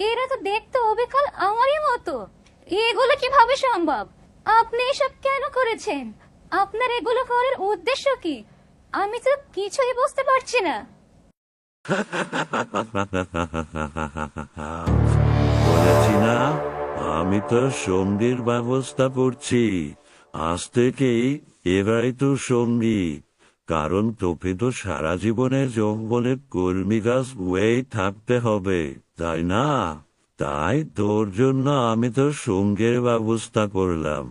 এরা তো দেখতে অবিকল আমারই মতো। এগুলো কিভাবে সম্ভব? আপনি এসব কেন করেছেন? আপনার এগুলো করার উদ্দেশ্য কি? আমি তো কিছুই বুঝতে পারছি না। বলেছি না, আমি তো সঙ্গীর ব্যবস্থা করছি। আজ থেকেই এরাই তো সঙ্গী। কারণ তোকে তো সারা জীবনে জঙ্গলে কলমি গাছ বয়েই থাকতে হবে, তাই না? তাই তোর জন্য আমি তো সঙ্গের ব্যবস্থা করলাম।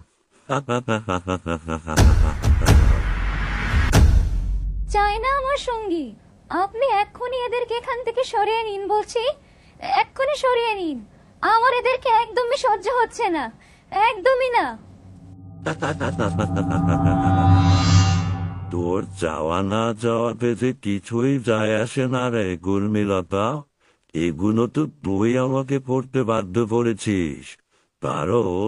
চাই না আমার সঙ্গী। আপনি এক্ষুনি এদেরকে এখান থেকে সরিয়ে নিন বলছি। এক্ষুনি সরিয়ে নিন। আমার এদেরকে একদমই সহ্য হচ্ছে না, একদমই না। তোর যাওয়া না যাওয়াতে যে কিছুই যায় আসে না রে গুলমিলতা। এগুলো তো তুই আমাকে পড়তে বাধ্য করেছিস। কারণ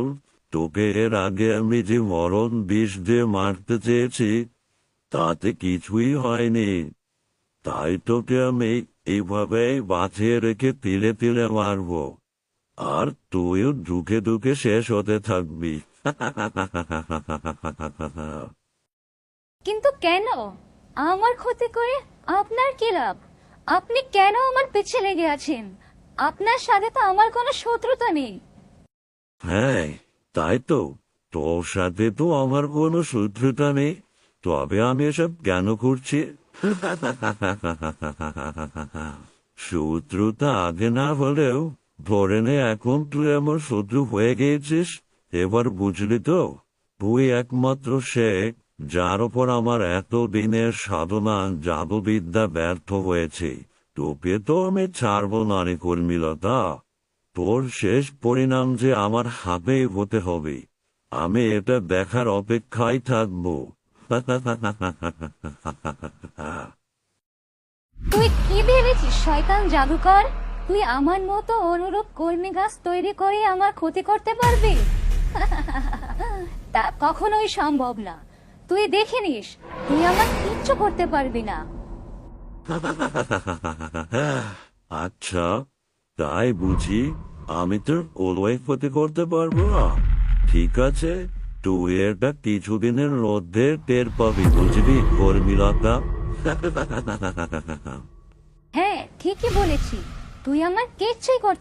তোকে এর আগে আমি যে মরণ বিষ দিয়ে মারতে চেয়েছি, তাতে কিছুই হয়নি। তাই তোকে আমি এইভাবে বাঁচিয়ে রেখে তিলে তিলে মারবো। আর তুইও দুঃখে দুঃখে শেষ হতে থাকবি। কিন্তু কেন? আমার ক্ষতি করে আপনার কি লাভ? আপনি কেন আমার পিছে লেগে আছেন? আপনার সাথে তো আমার কোনো শত্রুতা নেই। হ্যাঁ, তাই তো। তোর সাথে তো আমার কোনো শত্রুতা নেই। তবে আমি এসব কেন করছি? শত্রুতা আগে না হলেও ধরে নে এখন তুই আমার শত্রু হয়ে গিয়েছিস। এবার বুঝলি তো, তুই একমাত্র সে যার ওপর আমার এত দিনের সাধনা জাদুবিদ্যা ব্যর্থ হয়েছে। তোকে তো আমি ছাড়বো না রে কর্মীলতা। তোর শেষ পরিণাম যে আমার হাতেই হতে হবে, আমি এটা দেখার অপেক্ষায় থাকবো। তুই কি ভেবেছিস শয়তান জাদুকর? তুই আমার মতো অনুরূপ কলমি গাছ তৈরি করে আমার ক্ষতি করতে পারবি? তা কখনোই সম্ভব না। তুই দেখে নিস, তুই আমার কিচ্ছু করতে পারবি না। আচ্ছা, তাই বুঝি? আমি তোর কোনোই ক্ষতি করতে পারবো না? ঠিক আছে, তুই এটা কিছুদিনের মধ্যে টের পাবি, বুঝবি কর্মীলতা। হ্যাঁ, ঠিকই বলেছি। তুই আমার কিচ্ছুই করতে